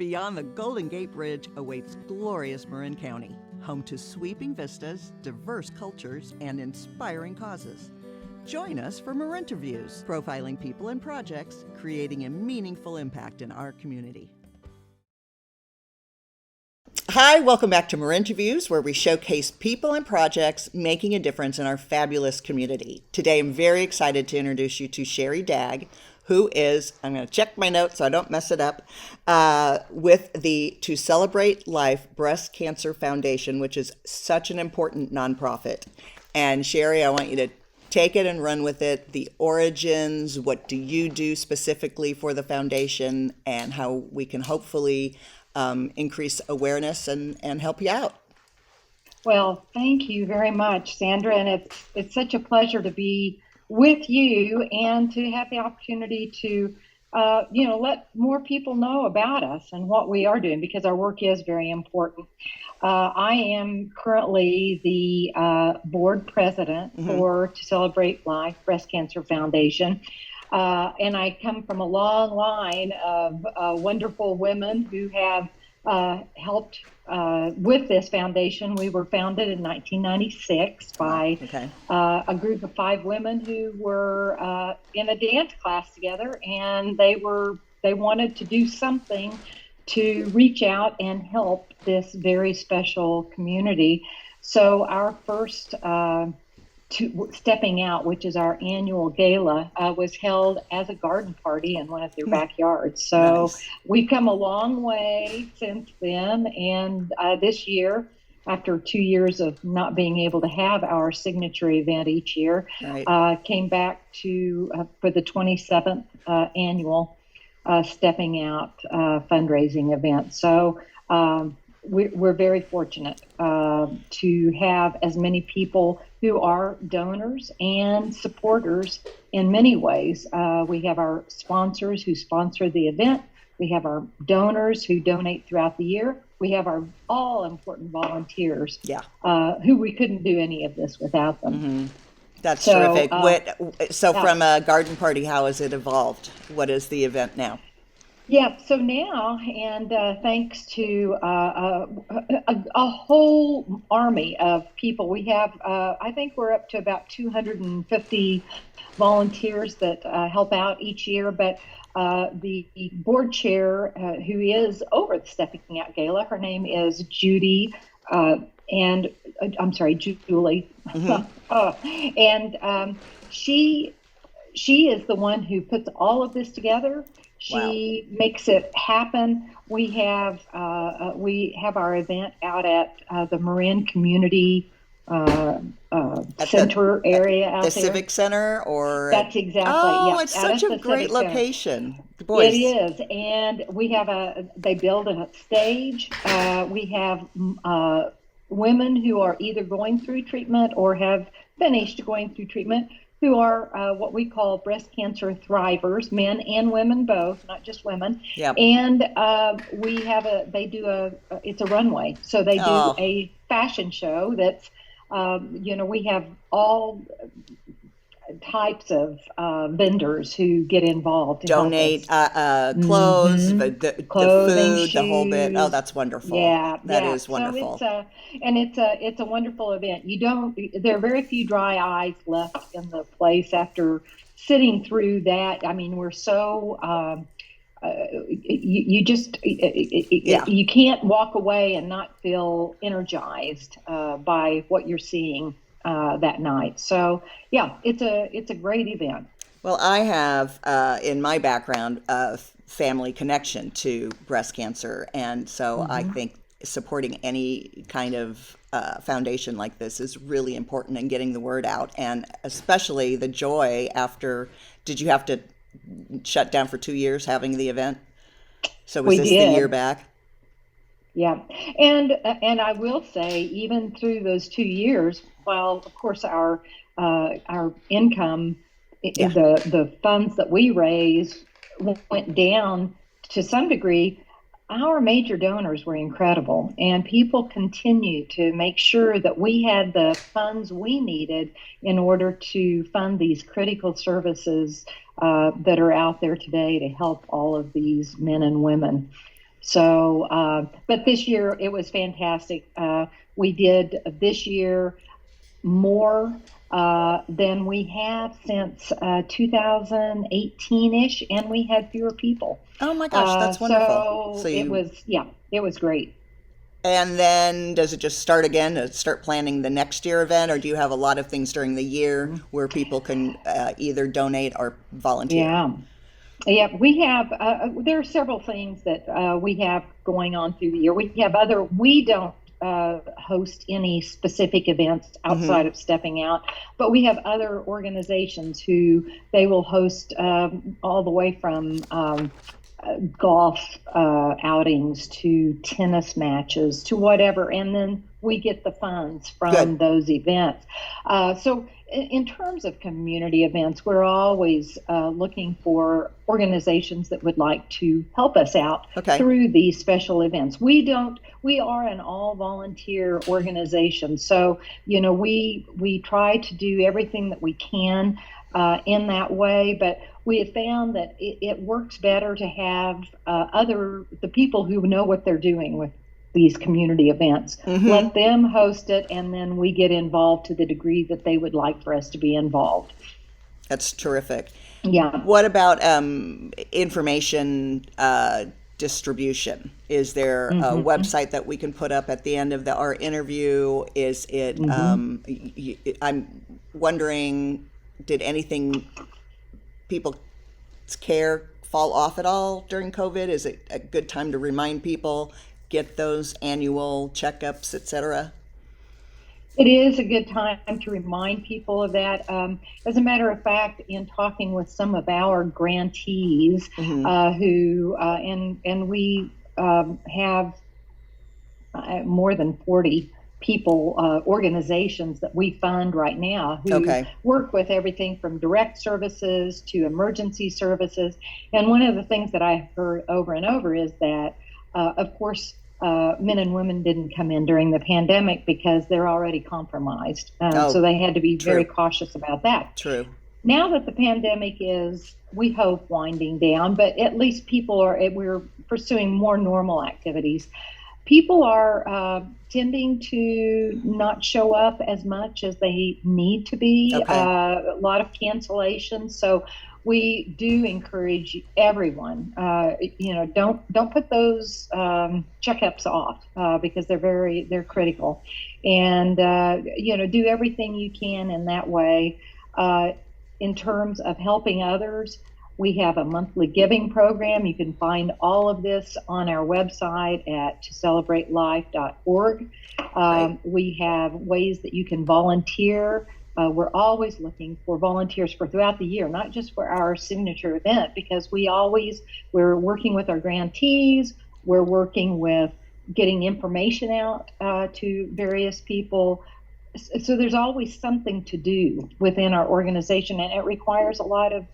Beyond the Golden Gate Bridge awaits glorious Marin County, home to sweeping vistas, diverse cultures, and inspiring causes. Join us for Marinterviews, profiling people and projects, creating a meaningful impact in our community. Hi, welcome back to Marinterviews, where we showcase people and projects making a difference in our fabulous community. Today, I'm very excited to introduce you to Shari Dagg, who is, I'm going to check my notes so I don't mess it up, with the To Celebrate Life Breast Cancer Foundation, which is such an important nonprofit. And Shari, I want you to take it and run with it. The origins, what do you do specifically for the foundation, and how we can hopefully increase awareness and help you out. Well, thank you very much, Sandra, and it's such a pleasure to be with you and to have the opportunity to let more people know about us and what we are doing, because our work is very important. I am currently the board president for To Celebrate Life Breast Cancer Foundation. And I come from a long line of wonderful women who have helped with this foundation. We were founded in 1996 by a group of 5 women who were in a dance class together, and they wanted to do something to reach out and help this very special community. So our first Stepping Out, which is our annual gala, was held as a garden party in one of their backyards. So we've come a long way since then. And this year, after 2 years of not being able to have our signature event each year, came back to for the 27th annual Stepping Out fundraising event. So we're very fortunate to have as many people who are donors and supporters in many ways. We have our sponsors who sponsor the event. We have our donors who donate throughout the year. We have our all-important volunteers who we couldn't do any of this without them. That's terrific. From a garden party, how has it evolved? What is the event now? Yeah, so now, and thanks to a whole army of people, we have, I think we're up to about 250 volunteers that help out each year, but the board chair who is over the Stepping Out Gala, her name is Julie. And she is the one who puts all of this together. She makes it happen. We have our event out at the Marin Community Center area out there. The Civic Center, or that's exactly. Oh, it's such a great location. It is, and we have they build a stage. We have women who are either going through treatment or have finished going through treatment, who are what we call breast cancer thrivers, men and women both, not just women. Yep. And it's a runway. So they do a fashion show that's, we have all types of vendors who get involved. Donate clothes, the food, shoes. The whole bit. Oh, that's wonderful. Yeah, that is wonderful. So it's a wonderful event. There are very few dry eyes left in the place after sitting through that. I mean, we're so you can't walk away and not feel energized by what you're seeing that night. So yeah, it's a great event. Well, I have in my background a family connection to breast cancer, and so I think supporting any kind of foundation like this is really important in getting the word out, and especially the joy after. Did you have to shut down for 2 years having the event? So was this the year back? Yeah, and I will say, even through those 2 years, while of course our income, the funds that we raise went down to some degree, our major donors were incredible, and people continue to make sure that we had the funds we needed in order to fund these critical services that are out there today to help all of these men and women. So, but this year it was fantastic. We did this year more than we have since 2018-ish, and we had fewer people. Oh my gosh, that's wonderful. So So it you, was, yeah, it was great. and then does it just start again to start planning the next year event, or do you have a lot of things during the year where people can either donate or volunteer? Yeah. Yeah, we have, there are several things that we have going on through the year. We don't host any specific events outside of Stepping Out, but we have other organizations who they will host all the way from golf outings to tennis matches to whatever, and then we get the funds from Good. those events. So in terms of community events, we're always looking for organizations that would like to help us out Okay. through these special events. We are an all volunteer organization. So, we try to do everything that we can in that way, but we have found that it works better to have the people who know what they're doing with these community events. Let them host it, and then we get involved to the degree that they would like for us to be involved. That's terrific. Yeah. What about information distribution? Is there a website that we can put up at the end of our interview? Is it, I'm wondering, did anything people's care fall off at all during COVID? Is it a good time to remind people, get those annual checkups, etc.? It is a good time to remind people of that. As a matter of fact, in talking with some of our grantees, who and we have more than 40 people, organizations that we fund right now who work with everything from direct services to emergency services. And one of the things that I've heard over and over is that, of course, men and women didn't come in during the pandemic because they're already compromised. So they had to be very cautious about that. True. Now that the pandemic is, we hope, winding down, but at least we're pursuing more normal activities. People are tending to not show up as much as they need to be. A lot of cancellations. So we do encourage everyone, don't put those checkups off because they're critical, and do everything you can in that way. In terms of helping others, we have a monthly giving program. You can find all of this on our website at tocelebrate.life.org. We have ways that you can volunteer. We're always looking for volunteers for throughout the year, not just for our signature event, because we're working with our grantees. We're working with getting information out to various people. So there's always something to do within our organization, and it requires a lot of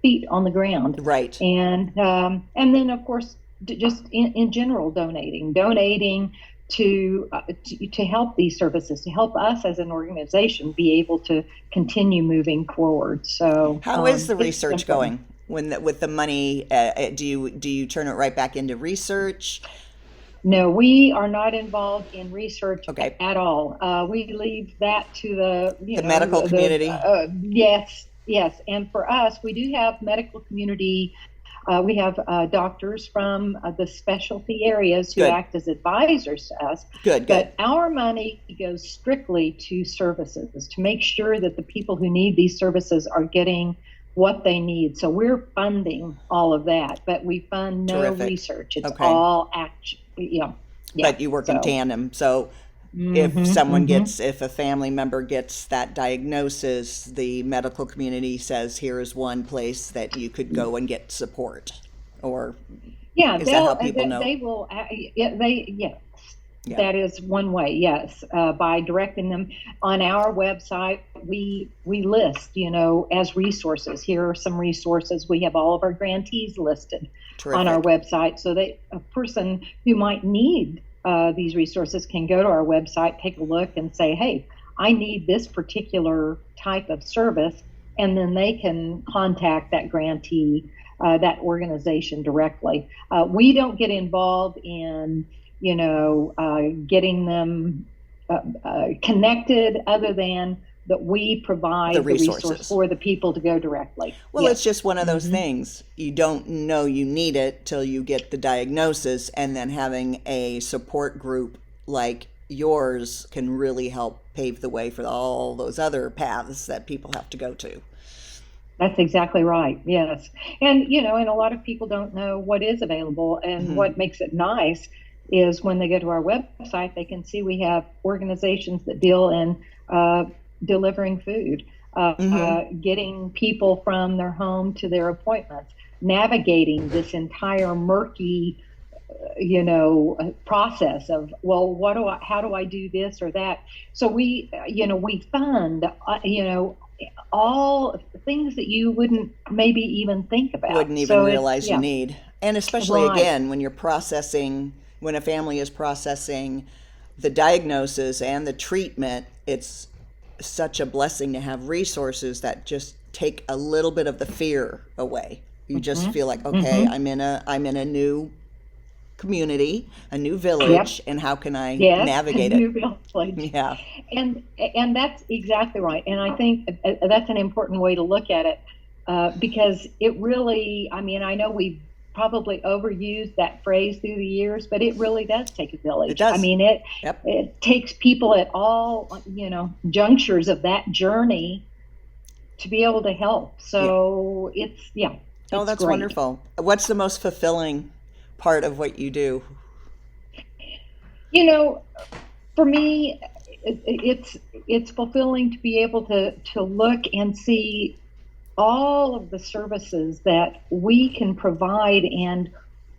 feet on the ground. Right. And then, of course, just in general, donating to help these services, to help us as an organization be able to continue moving forward. So how is the research going with the money? Do you turn it right back into research? No, we are not involved in research at all. We leave that to the medical community. Yes. And for us, we do have medical community. We have doctors from the specialty areas who act as advisors to us. Good. But our money goes strictly to services, to make sure that the people who need these services are getting what they need. So we're funding all of that, but we fund no research. It's all action. Yeah. But you work in tandem. So if if a family member gets that diagnosis, the medical community says, here is one place that you could go and get support. Or is that how people know? They will. Yes. Yeah. That is one way. Yes, by directing them on our website, we list, as resources. Here are some resources. We have all of our grantees listed on our website, so that a person who might need these resources can go to our website, take a look, and say, "Hey, I need this particular type of service," and then they can contact that grantee that organization directly. We don't get involved in, getting them connected, other than that we provide the resource for the people to go directly. Well, it's just one of those things. You don't know you need it till you get the diagnosis, and then having a support group like yours can really help pave the way for all those other paths that people have to go to. That's exactly right. Yes. And, and a lot of people don't know what is available. And what makes it nice is when they go to our website, they can see we have organizations that deal in delivering food, getting people from their home to their appointments, navigating this entire murky, process of, well, how do I do this or that? So we fund, all things that you wouldn't maybe even think about. Wouldn't even realize you need. And especially, again, when you're processing, when a family is processing the diagnosis and the treatment, it's such a blessing to have resources that just take a little bit of the fear away. You just feel like, okay, I'm in a new community, a new village, and how can I navigate a new village. Yeah. And that's exactly right. And I think that's an important way to look at it, because it really, I know we've probably overused that phrase through the years, but it really does take a village. It does. It takes people at all, junctures of that journey to be able to help. So it's that's great. Wonderful. What's the most fulfilling part of what you do? For me, it's fulfilling to be able to look and see all of the services that we can provide and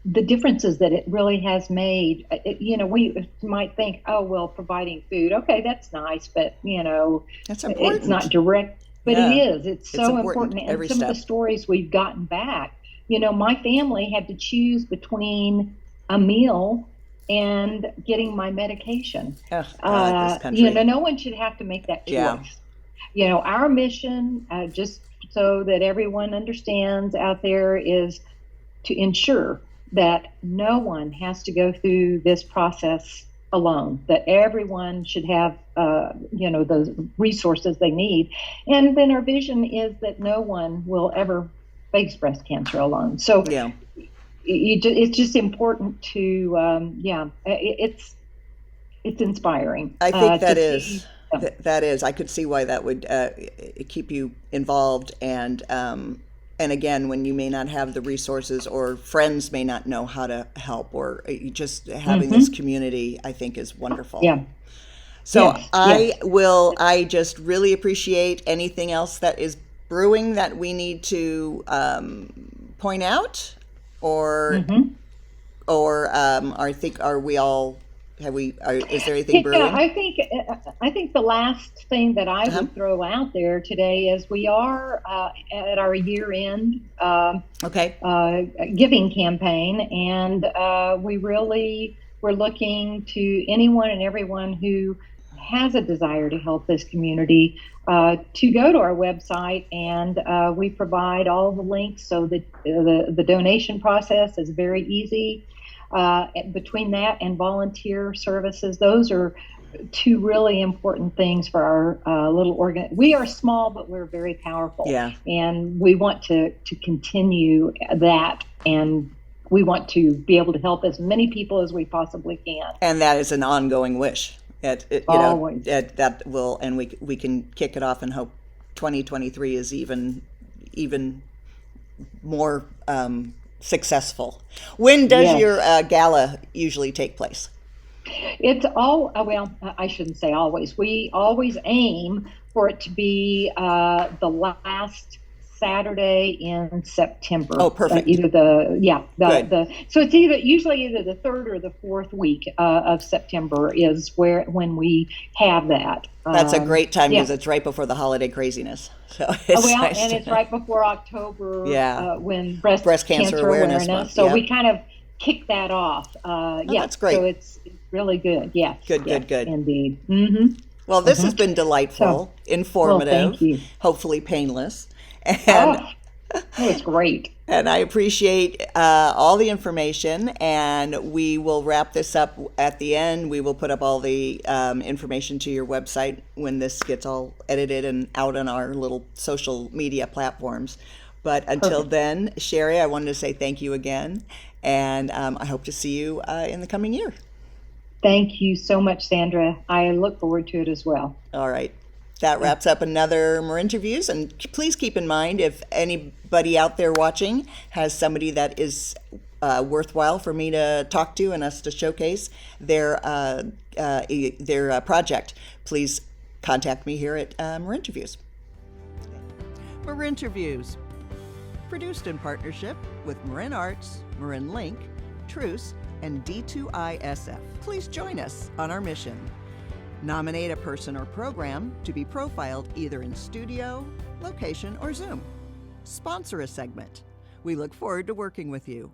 the differences that it really has made. We might think, oh, well, providing food, okay, that's nice, but that's important. It's not direct, but it is. It's so important. And every some step. Of the stories we've gotten back, my family had to choose between a meal and getting my medication. Oh, God, this country. No one should have to make that choice. Yeah. Our mission, just so that everyone understands out there, is to ensure that no one has to go through this process alone, that everyone should have, the resources they need. And then our vision is that no one will ever face breast cancer alone. So it's just important to, it's inspiring. I think that is. That is. I could see why that would keep you involved, and again, when you may not have the resources, or friends may not know how to help, or just having this community, I think, is wonderful. Yeah. So I just really appreciate anything else that is brewing that we need to point out, or I think, are we all? Is there anything brewing? I think the last thing that I would throw out there today is we are at our year-end giving campaign, and we're looking to anyone and everyone who has a desire to help this community to go to our website, and we provide all the links so that the donation process is very easy. Between that and volunteer services, those are two really important things for our little organ. We are small, but we're very powerful. Yeah. And we want to continue that, and we want to be able to help as many people as we possibly can. And that is an ongoing wish. Always. That will, and we can kick it off and hope 2023 is even more successful. When does your gala usually take place? It's I shouldn't say always. We always aim for it to be the last Saturday in September. Oh, perfect. So it's usually either the third or the fourth week of September is when we have that. That's a great time because it's right before the holiday craziness. So it's right before October. When breast cancer awareness month. So we kind of kick that off. That's great. So it's really good. Yes. Good. Indeed. Well, this has been delightful, informative, thank you. hopefully painless. And It was great. And I appreciate all the information, and we will wrap this up at the end. We will put up all the information to your website when this gets all edited and out on our little social media platforms. But until Perfect. then, Shari, I wanted to say thank you again, and I hope to see you in the coming year. Thank you so much, Sandra. I look forward to it as well. All right. That wraps up another more interviews. And please keep in mind, if anybody out there watching has somebody that is worthwhile for me to talk to and us to showcase their project, please contact me here at More Interviews. More Interviews, produced in partnership with Marin Arts, Marin Link, Truce, and D2ISF. Please join us on our mission. Nominate a person or program to be profiled either in studio, location, or Zoom. Sponsor a segment. We look forward to working with you.